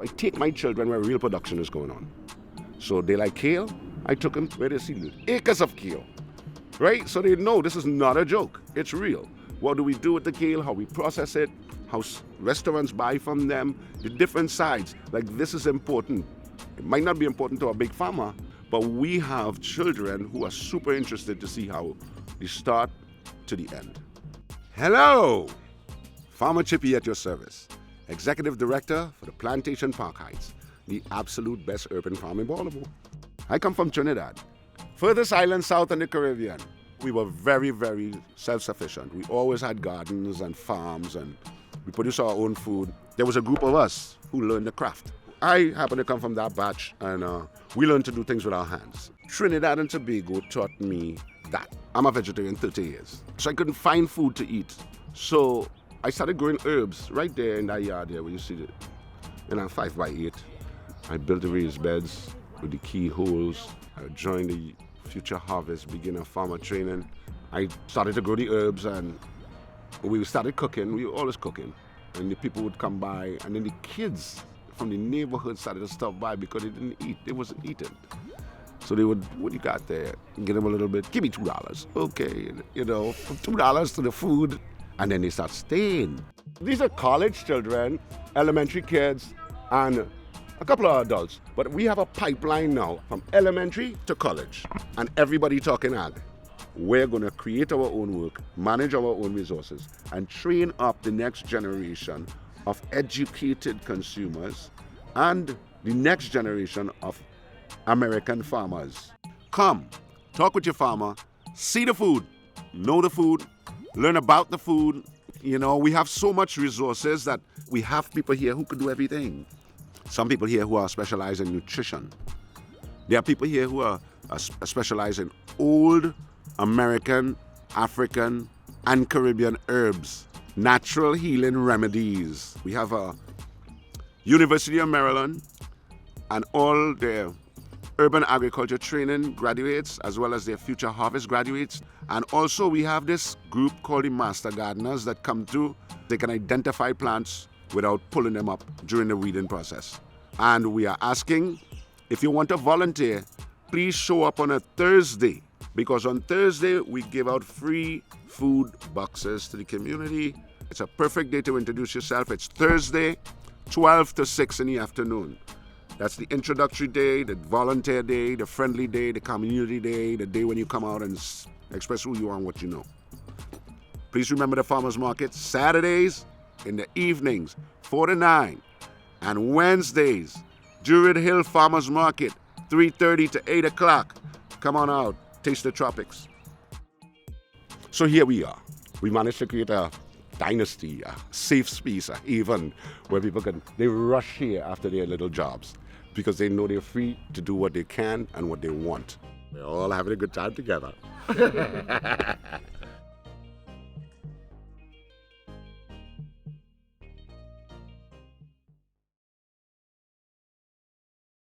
I take my children where real production is going on. So they like kale, I took them where they see acres of kale, right? So they know this is not a joke, it's real. What do we do with the kale, how we process it, how restaurants buy from them, the different sides. Like, this is important. It might not be important to a big farmer, but we have children who are super interested to see how they start to the end. Hello, Farmer Chippy at your service, Executive Director for the Plantation Park Heights, the absolute best urban farm in Baltimore. I come from Trinidad, furthest island south in the Caribbean. We were very, very self-sufficient. We always had gardens and farms, and we produced our own food. There was a group of us who learned the craft. I happen to come from that batch, and we learned to do things with our hands. Trinidad and Tobago taught me that. I'm a vegetarian 30 years, so I couldn't find food to eat. So I started growing herbs right there in that yard there where you see it. And I'm 5x8. I built the raised beds with the keyholes. I joined the Future Harvest beginner farmer training. I started to grow the herbs, and we started cooking. We were always cooking. And the people would come by, and then the kids from the neighborhood started to stop by because they didn't eat. They wasn't eating. So they would, what do you got there? Give them a little bit, give me $2. Okay, you know, from $2 to the food, and then they start staying. These are college children, elementary kids, and a couple of adults. But we have a pipeline now from elementary to college, and everybody talking ag. We're gonna create our own work, manage our own resources, and train up the next generation of educated consumers and the next generation of American farmers. Come, talk with your farmer, see the food, know the food, learn about the food. You know, we have so much resources that we have people here who could do everything. Some people here who are specialized in nutrition. There are people here who are specialized in old American, African, and Caribbean herbs, natural healing remedies. We have a University of Maryland and all their urban agriculture training graduates, as well as their Future Harvest graduates. And also we have this group called the Master Gardeners that come through. They can identify plants without pulling them up during the weeding process. And we are asking, if you want to volunteer, please show up on a Thursday, because on Thursday we give out free food boxes to the community. It's a perfect day to introduce yourself. It's Thursday, 12 to 6 in the afternoon. That's the introductory day, the volunteer day, the friendly day, the community day, the day when you come out and express who you are and what you know. Please remember the farmers market, Saturdays in the evenings, 4 to 9, and Wednesdays, Druid Hill Farmers Market, 3:30 to 8 o'clock. Come on out, taste the tropics. So here we are. We managed to create a dynasty, a safe space, a haven where people they rush here after their little jobs because they know they're free to do what they can and what they want. We're all having a good time together.